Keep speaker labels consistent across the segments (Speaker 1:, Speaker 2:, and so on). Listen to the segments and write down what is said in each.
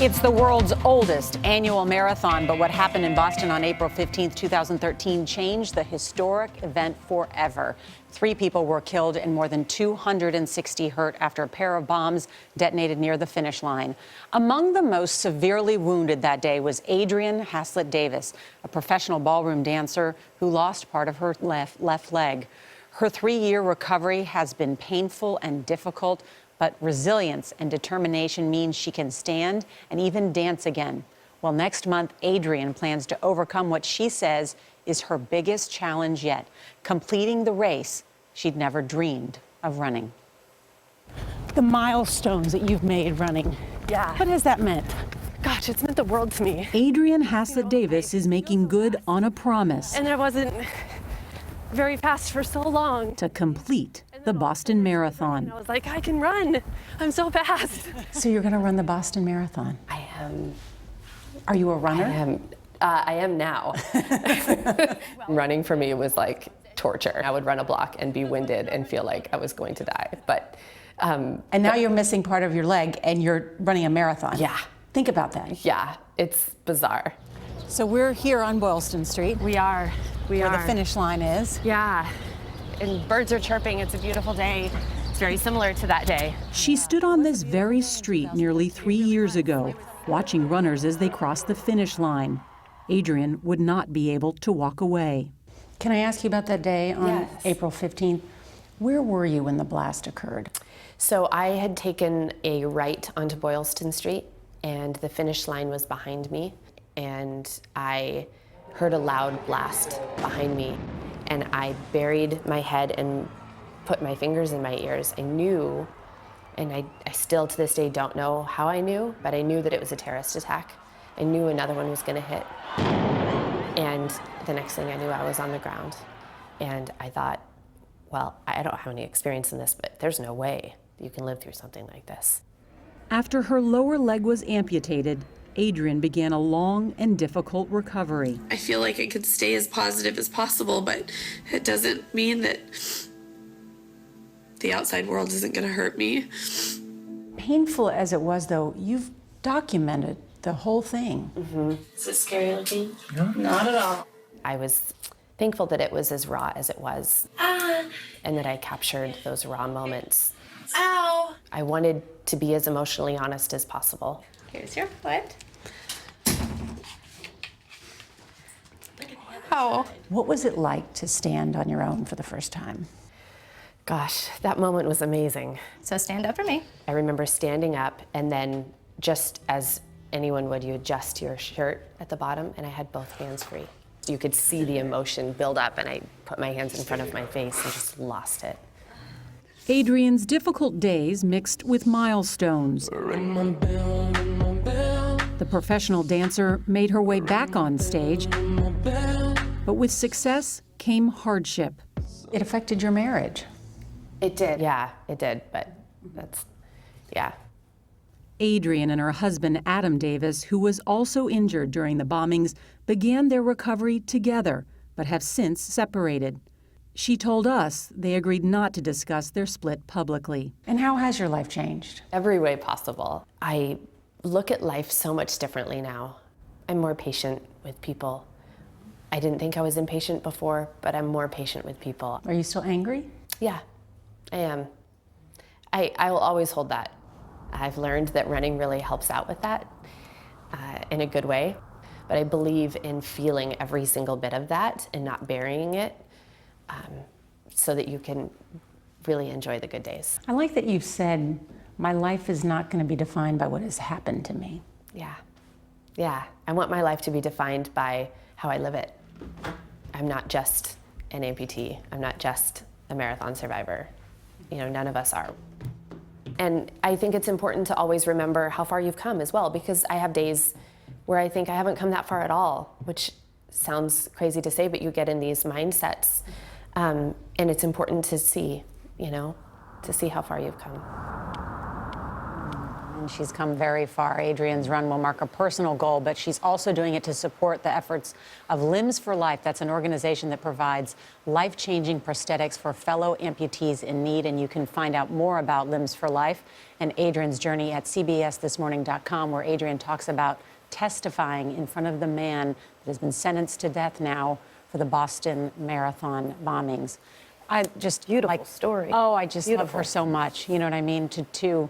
Speaker 1: It's the world's oldest annual marathon, but what happened in Boston on April 15, 2013 changed the historic event forever. 3 people were killed and more than 260 hurt after a pair of bombs detonated near the finish line. Among the most severely wounded that day was Adrianne Haslet-Davis, a professional ballroom dancer who lost part of her left leg. Her 3-year recovery has been painful and difficult, but resilience and determination means she can stand and even dance again. Well, next month, Adrianne plans to overcome what she says is her biggest challenge yet, completing the race she'd never dreamed of running.
Speaker 2: The milestones that you've made running.
Speaker 3: Yeah.
Speaker 2: What has that meant?
Speaker 3: Gosh, it's meant the world to me.
Speaker 4: Adrianne Haslet-Davis is making good on a promise
Speaker 3: And I wasn't very fast for so long.
Speaker 4: to complete the Boston Marathon.
Speaker 3: I was like, I can run. I'm so fast.
Speaker 1: So you're going to run the Boston Marathon.
Speaker 3: I am.
Speaker 1: Are you a runner?
Speaker 3: I am now. Running for me was like torture. I would run a block and be winded and feel like I was going to die. But
Speaker 1: And now you're missing part of your leg and you're running a marathon.
Speaker 3: Yeah.
Speaker 1: Think about that.
Speaker 3: yeah, it's bizarre.
Speaker 1: So we're here on Boylston Street,
Speaker 3: We are.
Speaker 1: where the finish line is.
Speaker 3: Yeah. And birds are chirping. It's a beautiful day. It's very similar to that day.
Speaker 4: She stood on this very street nearly 3 years ago, watching runners as they crossed the finish line. Adrianne would not be able to walk away.
Speaker 1: Can I ask you about that day on
Speaker 3: Yes.
Speaker 1: April 15th? Where were you when the blast occurred?
Speaker 5: So I had taken a right onto Boylston Street, and the finish line was behind me, and I heard a loud blast behind me, and I buried my head and put my fingers in my ears. I knew, and I still to this day don't know how I knew, but I knew that it was a terrorist attack. I knew another one was gonna hit. And the next thing I knew, I was on the ground. And I thought, well, I don't have any experience in this, but there's no way you can live through something like this.
Speaker 4: After her lower leg was amputated, Adrianne began a long and difficult recovery.
Speaker 6: I feel like I could stay as positive as possible, but it doesn't mean that the outside world isn't going to hurt me.
Speaker 1: Painful as it was, though, you've documented the whole thing.
Speaker 6: Is it scary looking? No, not at all.
Speaker 5: I was thankful that it was as raw as it was, and that I captured those raw moments.
Speaker 6: Ow!
Speaker 5: I wanted to be as emotionally honest as possible.
Speaker 6: Here's your foot. Ow.
Speaker 1: What was it like to stand on your own for the first time?
Speaker 5: Gosh, that moment was amazing.
Speaker 7: So stand up for me.
Speaker 5: I remember standing up, and then just as anyone would, you adjust your shirt at the bottom, and I had both hands free. You could see the emotion build up, and I put my hands in front of my face and just lost it.
Speaker 4: Adrianne's difficult days mixed with milestones. The professional dancer made her way back on stage, but with success came hardship.
Speaker 1: It affected your marriage.
Speaker 5: It did. Yeah, it did, but yeah.
Speaker 4: Adrianne and her husband, Adam Davis, who was also injured during the bombings, began their recovery together, but have since separated. She told us they agreed not to discuss their split publicly.
Speaker 1: And how has your life changed?
Speaker 5: Every way possible. I look at life so much differently now. I'm more patient with people. I didn't think I was impatient before, but I'm more patient with people.
Speaker 1: Are you still angry?
Speaker 5: Yeah, I am. I will always hold that. I've learned that running really helps out with that in a good way, but I believe in feeling every single bit of that and not burying it so that you can really enjoy the good days.
Speaker 1: I like that you've said, my life is not going to be defined by what has happened to me.
Speaker 5: Yeah, I want my life to be defined by how I live it. I'm not just an amputee. I'm not just a marathon survivor. You know, none of us are. And I think it's important to always remember how far you've come as well, because I have days where I think I haven't come that far at all, which sounds crazy to say, but you get in these mindsets. And it's important to see, you know, to see how far you've come.
Speaker 1: And she's come very far. Adrianne's run will mark a personal goal, but she's also doing it to support the efforts of Limbs for Life. That's an organization that provides life-changing prosthetics for fellow amputees in need. And you can find out more about Limbs for Life and Adrianne's journey at cbsthismorning.com, where Adrianne talks about testifying in front of the man that has been sentenced to death now for the Boston Marathon bombings. I just
Speaker 7: Beautiful story.
Speaker 1: Oh, I just love
Speaker 7: Beautiful.
Speaker 1: her so much. You know what I mean? To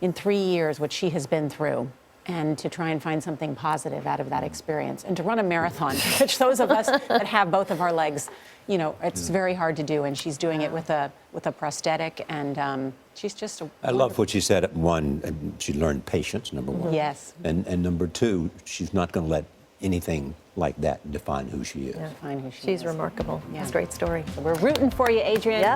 Speaker 1: in 3 years, what she has been through, and to try and find something positive out of that experience, and to run a marathon, which those of us that have both of our legs, you know, it's very hard to do. And she's doing it with a prosthetic, and she's just a.
Speaker 8: I love what she said. One, she learned patience, number one.
Speaker 1: Yes.
Speaker 8: And number two, she's not going to let anything like that define who she is.
Speaker 1: Define who she
Speaker 7: She's
Speaker 1: is.
Speaker 7: remarkable.
Speaker 1: Yeah.
Speaker 7: It's a great story.
Speaker 1: We're rooting for you, Adrianne.
Speaker 7: Yep.